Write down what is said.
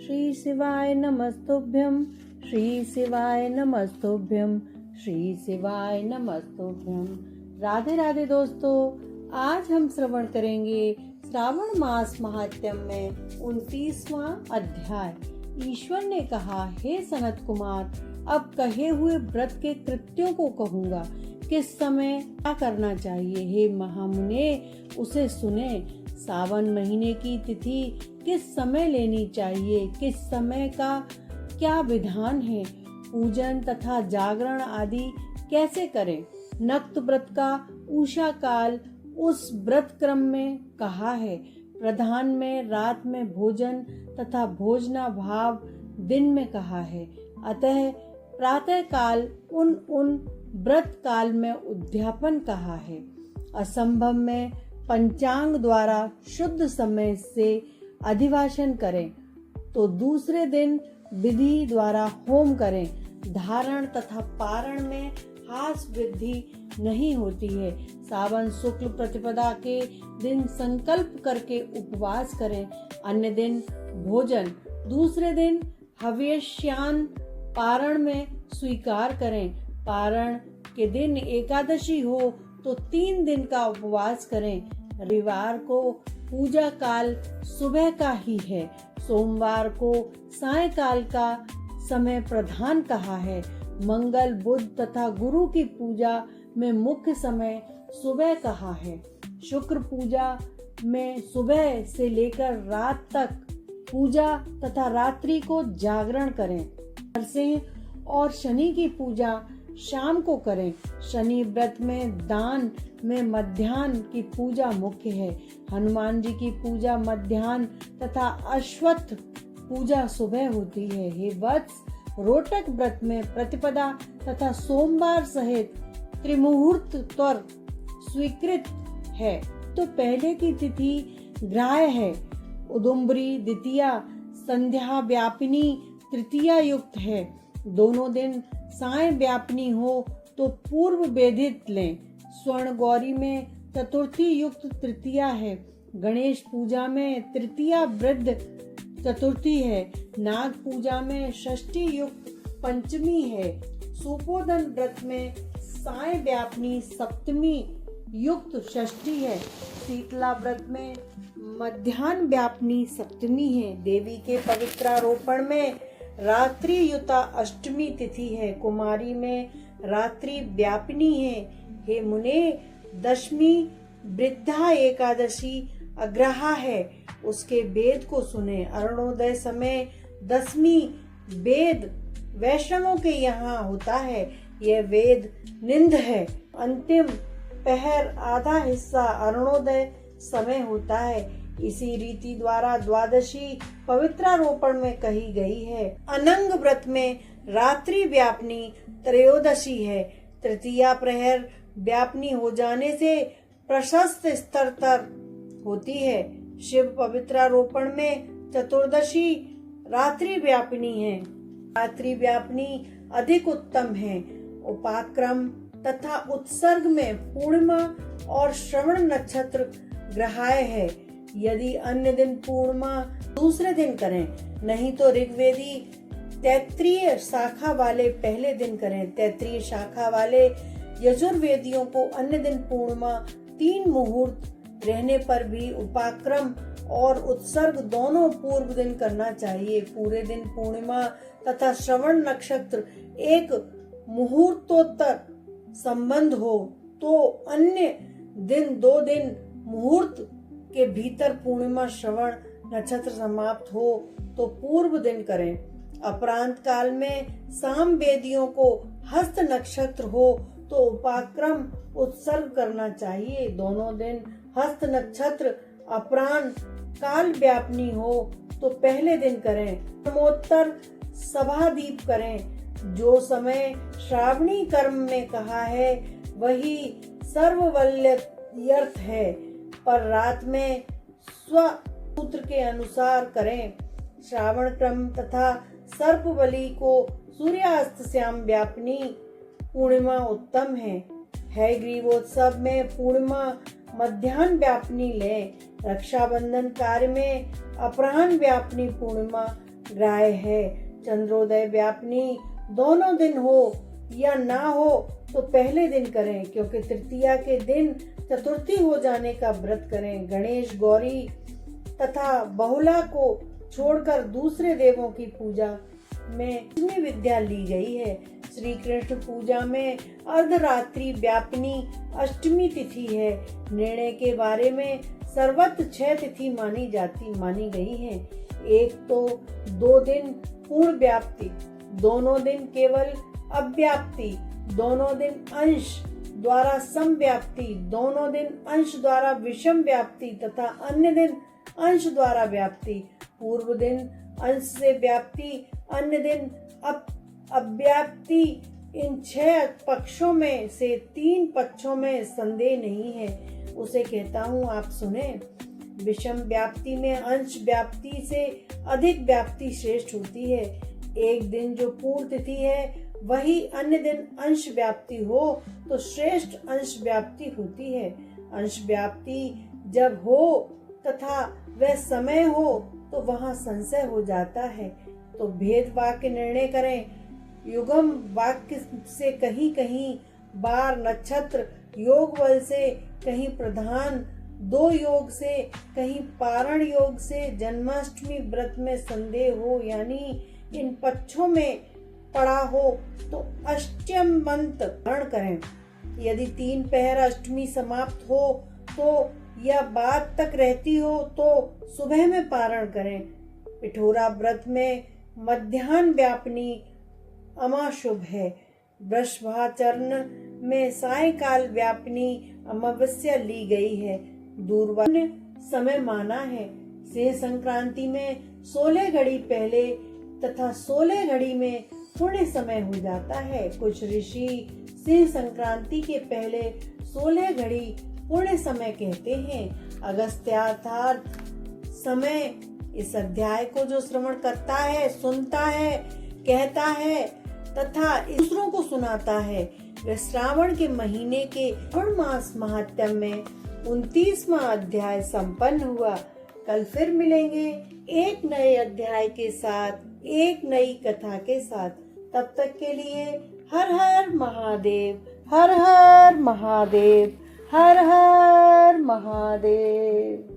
श्री शिवाय नमस्तुभ्यं, श्री शिवाय नमस्तुभ्यं, श्री शिवाय नमस्तुभ्यं। राधे राधे दोस्तों, आज हम श्रवण करेंगे श्रावण मास महात्म्यम में 29वां अध्याय। ईश्वर ने कहा, हे सनत कुमार, अब कहे हुए व्रत के कृत्यों को कहूँगा। किस समय क्या करना चाहिए, हे महामुने उसे सुने। सावन महीने की तिथि किस समय लेनी चाहिए, किस समय का क्या विधान है, पूजन तथा जागरण आदि कैसे करें। नक्त व्रत का उषा काल उस व्रत क्रम में कहा है। प्रधान में रात में भोजन तथा भोजना भाव दिन में कहा है। अतः प्रातः काल उन व्रत काल में उद्यापन कहा है। असंभव में पंचांग द्वारा शुद्ध समय से अधिवासन करें तो दूसरे दिन विधि द्वारा होम करें। धारण तथा पारण में हास वृद्धि नहीं होती है। सावन शुक्ल प्रतिपदा के दिन संकल्प करके उपवास करें। अन्य दिन भोजन, दूसरे दिन हव्यस्यान पारण में स्वीकार करें। पारण के दिन एकादशी हो तो 3 दिन का उपवास करें। रविवार को पूजा काल सुबह का ही है। सोमवार को सायंकाल का समय प्रधान कहा है। मंगल, बुध तथा गुरु की पूजा में मुख्य समय सुबह कहा है। शुक्र पूजा में सुबह से लेकर रात तक पूजा तथा रात्रि को जागरण करें। नरसिंह और शनि की पूजा शाम को करें। शनि व्रत में दान में मध्याह्न की पूजा मुख्य है। हनुमान जी की पूजा मध्याह्न तथा अश्वत्थ पूजा सुबह होती है। हे वत्स, रोटक व्रत में प्रतिपदा तथा सोमवार सहित त्रिमुहूर्त त्वर स्वीकृत है। तो पहले की तिथि ग्राह्य है। उदुम्बरी द्वितीया, संध्या व्यापिनी तृतीया युक्त है। दोनों दिन साय व्यापनी हो तो पूर्व वेदित लें। स्वर्ण गौरी में चतुर्थी युक्त तृतीया है। गणेश पूजा में तृतीया वृद्ध चतुर्थी है। नाग पूजा में षष्ठी युक्त पंचमी है। सुपोधन व्रत में साय व्यापनी सप्तमी युक्त षष्ठी है। शीतला व्रत में मध्याह्न व्यापनी सप्तमी है। देवी के पवित्रारोपण में रात्रि युता अष्टमी तिथि है। कुमारी में रात्रि व्यापिनी है। हे मुने, दशमी वृद्धा एकादशी अग्रहा है, उसके वेद को सुने। अरुणोदय समय दसवीं वेद वैष्णवों के यहाँ होता है। यह वेद निंद है। अंतिम पहर आधा हिस्सा अरुणोदय समय होता है। इसी रीति द्वारा द्वादशी पवित्रारोपण में कही गई है। अनंग व्रत में रात्रि व्यापनी त्रयोदशी है। तृतीया प्रहर व्यापनी हो जाने से प्रशस्त स्तर तर होती है। शिव पवित्रारोपण में चतुर्दशी रात्रि व्यापिनी है। रात्रि व्यापिनी अधिक उत्तम है। उपाक्रम तथा उत्सर्ग में पूर्णिमा और श्रवण नक्षत्र ग्रहाय है। यदि अन्य दिन पूर्णिमा दूसरे दिन करें, नहीं तो ऋग्वेदी तैत्रीय शाखा वाले पहले दिन करें। तैत्रीय शाखा वाले यजुर्वेदियों को अन्य दिन पूर्णिमा 3 मुहूर्त रहने पर भी उपाक्रम और उत्सर्ग दोनों पूर्व दिन करना चाहिए। पूरे दिन पूर्णिमा तथा श्रवण नक्षत्र एक मुहूर्तोत्तर संबंध हो तो अन्य दिन 2 दिन मुहूर्त के भीतर पूर्णिमा श्रवण नक्षत्र समाप्त हो तो पूर्व दिन करें। अपरांत काल में साम वेदियों को हस्त नक्षत्र हो तो उपाक्रम उत्सर्ग करना चाहिए। दोनों दिन हस्त नक्षत्र अपरांत काल व्यापनी हो तो पहले दिन करें। ब्रह्मोत्तर सभादीप करें। जो समय श्रावणी कर्म में कहा है वही सर्ववल्यर्थ है, पर रात में स्वसूत्र के अनुसार करें। श्रावण क्रम तथा सर्प बलि को सूर्यास्त श्याम व्यापनी पूर्णिमा उत्तम है। ग्रीवोत्सव में पूर्णिमा मध्याह्न व्यापनी लें। रक्षाबंधन कार्य में अपराह्न व्यापनी पूर्णिमा ग्राह्य है। चंद्रोदय व्यापनी दोनों दिन हो या ना हो तो पहले दिन करें, क्योंकि तृतीया के दिन चतुर्थी हो जाने का व्रत करें। गणेश, गौरी तथा बहुला को छोड़कर दूसरे देवों की पूजा में इतनी विद्या ली गई है। श्री कृष्ण पूजा में अर्धरात्रि व्यापिनी अष्टमी तिथि है। निर्णय के बारे में सर्वत्र 6 तिथि मानी गई है। एक तो 2 दिन पूर्ण व्याप्ति, दोनों दिन केवल अव्याप्ति, दोनों दिन अंश द्वारा समव्याप्ति, दोनों दिन अंश द्वारा विषम व्याप्ति तथा अन्य दिन अंश द्वारा व्याप्ति। पूर्व दिन अंश से व्याप्ति, अन्य दिन अव्याप्ति। इन 6 पक्षों में से 3 पक्षों में संदेह नहीं है। उसे कहता हूँ, आप सुने। विषम व्याप्ति में अंश व्याप्ति से अधिक व्याप्ति श्रेष्ठ होती है। एक दिन जो पूर्ण तिथि है वही अन्य दिन अंश व्याप्ति हो तो श्रेष्ठ अंश व्याप्ति होती है। अंश व्याप्ति जब हो तथा वह समय हो तो वहाँ संशय हो जाता है, तो भेद वाक्य निर्णय करें। युगम वाक्य से कहीं कहीं बार, नक्षत्र योग बल से कहीं प्रधान, 2 योग से कहीं पारण योग से जन्माष्टमी व्रत में संदेह हो, यानी इन पक्षों में पड़ा हो तो अष्टम मंत्र धारण करें। यदि 3 पहर अष्टमी समाप्त हो तो या बाद तक रहती हो तो सुबह में पारण करें। पिठोरा व्रत में मध्याह्न व्यापनी अमाशुभ है। वृषभाचरण में सायकाल व्यापनी अमावस्या ली गई है। दूरवान समय माना है। सिंह संक्रांति में 16 घड़ी पहले तथा 16 घड़ी में पुण्य समय हो जाता है। कुछ ऋषि सिंह संक्रांति के पहले 16 घड़ी पुण्य समय कहते हैं। अगस्त्यार्थ समय इस अध्याय को जो श्रवण करता है, सुनता है, कहता है तथा दूसरों को सुनाता है, वह श्रावण के महीने के श्रावण मास महात्म्य में 29वां अध्याय संपन्न हुआ। कल फिर मिलेंगे एक नए अध्याय के साथ, एक नई कथा के साथ। तब तक के लिए हर हर महादेव, हर हर महादेव, हर हर महादेव।